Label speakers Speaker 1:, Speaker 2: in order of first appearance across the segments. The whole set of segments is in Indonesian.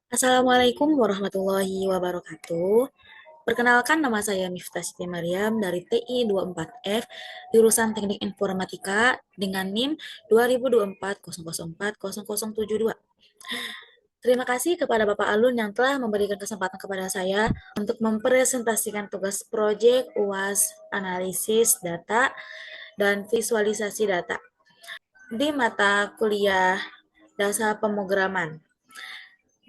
Speaker 1: Assalamualaikum warahmatullahi wabarakatuh. Perkenalkan, nama saya Miftah Siti Maryam dari TI 24F, jurusan Teknik Informatika dengan NIM 2024004072. Terima kasih kepada Bapak Alun yang telah memberikan kesempatan kepada saya untuk mempresentasikan tugas proyek UAS analisis data dan visualisasi data di mata kuliah dasar pemrograman.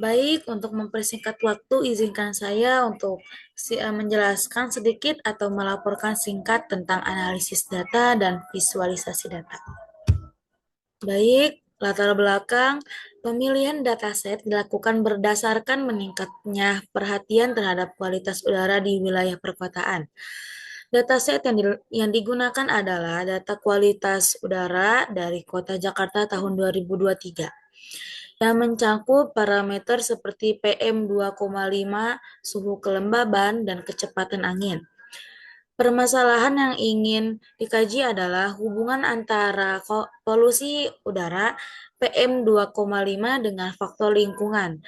Speaker 1: Baik, untuk mempersingkat waktu, izinkan saya untuk menjelaskan sedikit atau melaporkan singkat tentang analisis data dan visualisasi data. Baik, latar belakang pemilihan dataset dilakukan berdasarkan meningkatnya perhatian terhadap kualitas udara di wilayah perkotaan. Dataset yang digunakan adalah data kualitas udara dari Kota Jakarta tahun 2023 yang mencakup parameter seperti PM2,5, suhu kelembaban, dan kecepatan angin. Permasalahan yang ingin dikaji adalah hubungan antara polusi udara PM2,5 dengan faktor lingkungan,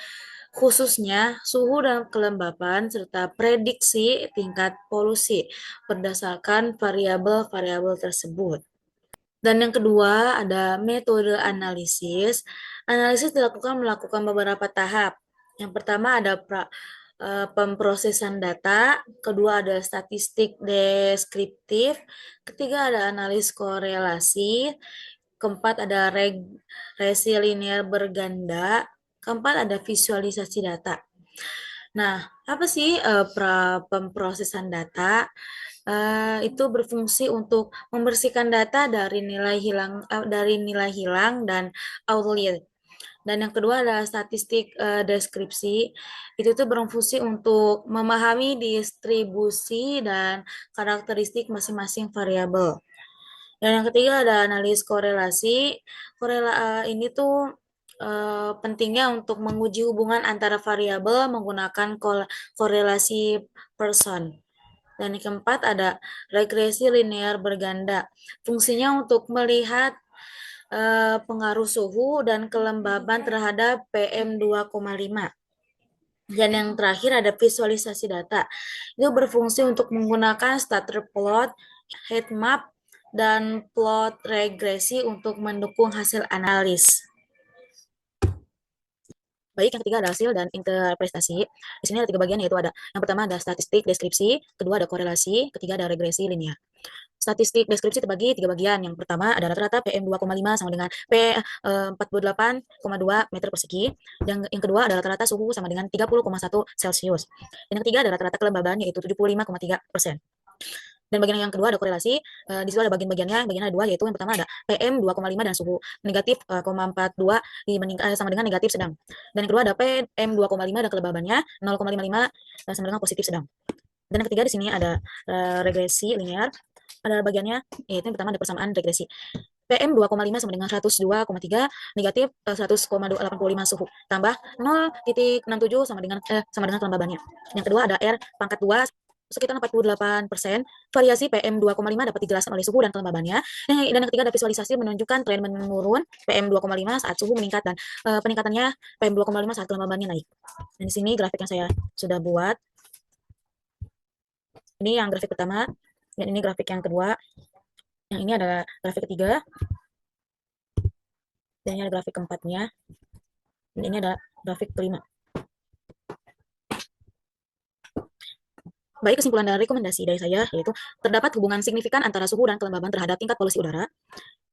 Speaker 1: khususnya suhu dan kelembapan, serta prediksi tingkat polusi berdasarkan variabel-variabel tersebut. Dan yang kedua ada metode analisis. Analisis melakukan beberapa tahap. Yang pertama ada pemrosesan data, kedua ada statistik deskriptif, ketiga ada analis korelasi, keempat ada regresi linear berganda, keempat ada visualisasi data. Nah, apa sih pemrosesan data? Itu berfungsi untuk membersihkan data dari nilai hilang dan outlier. Dan yang kedua adalah statistik deskripsi. Itu tuh berfungsi untuk memahami distribusi dan karakteristik masing-masing variabel. Dan yang ketiga ada analis korelasi. Ini tuh pentingnya untuk menguji hubungan antara variabel menggunakan korelasi Pearson. Dan yang keempat ada regresi linear berganda. Fungsinya untuk melihat pengaruh suhu dan kelembaban terhadap PM2,5. Dan yang terakhir ada visualisasi data. Itu berfungsi untuk menggunakan scatter plot, heat map, dan plot regresi untuk mendukung hasil analis. Baik, yang ketiga ada hasil dan interpretasi. Di sini ada 3 bagian, yaitu ada yang pertama ada statistik deskripsi, kedua ada korelasi, ketiga ada regresi linear. Statistik deskripsi terbagi 3 bagian. Yang pertama ada rata-rata PM2,5 sama dengan P48,2 meter persegi. Yang kedua ada rata-rata suhu sama dengan 30,1 Celcius. Dan yang ketiga ada rata-rata kelembaban yaitu 75,3%. Dan bagian yang kedua ada korelasi, di situ ada bagian-bagiannya, bagian ada 2, yaitu yang pertama ada PM2,5 dan suhu negatif 0,42 sama dengan negatif sedang. Dan yang kedua ada PM2,5 dan kelembabannya 0,55 sama dengan positif sedang. Dan yang ketiga di sini ada regresi linear, ada bagiannya, yaitu yang pertama ada persamaan regresi. PM2,5 sama dengan 102,3 negatif 100,85 suhu tambah 0,67 sama dengan kelembabannya. Yang kedua ada R pangkat 2 sekitar 48%. Variasi PM2,5 dapat dijelaskan oleh suhu dan kelembabannya. Dan yang ketiga ada visualisasi menunjukkan tren menurun PM2,5 saat suhu meningkat dan peningkatannya PM2,5 saat kelembabannya naik. Dan di sini grafik yang saya sudah buat. Ini yang grafik pertama, dan ini grafik yang kedua. Yang ini adalah grafik ketiga, dan ini ada grafik keempatnya, dan ini ada grafik kelima. Baik, kesimpulan dan rekomendasi dari saya yaitu terdapat hubungan signifikan antara suhu dan kelembaban terhadap tingkat polusi udara,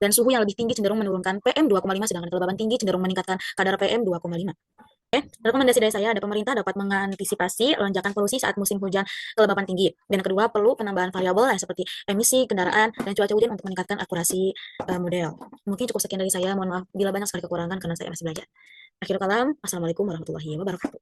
Speaker 1: dan suhu yang lebih tinggi cenderung menurunkan PM2,5 sedangkan kelembaban tinggi cenderung meningkatkan kadar PM2,5. Oke, rekomendasi dari saya ada pemerintah dapat mengantisipasi lonjakan polusi saat musim hujan kelembapan tinggi. Dan kedua, perlu penambahan variabel seperti emisi kendaraan dan cuaca hujan untuk meningkatkan akurasi model. Mungkin cukup sekian dari saya. Mohon maaf bila banyak sekali kekurangan karena saya masih belajar. Akhirul kalam, assalamualaikum warahmatullahi wabarakatuh.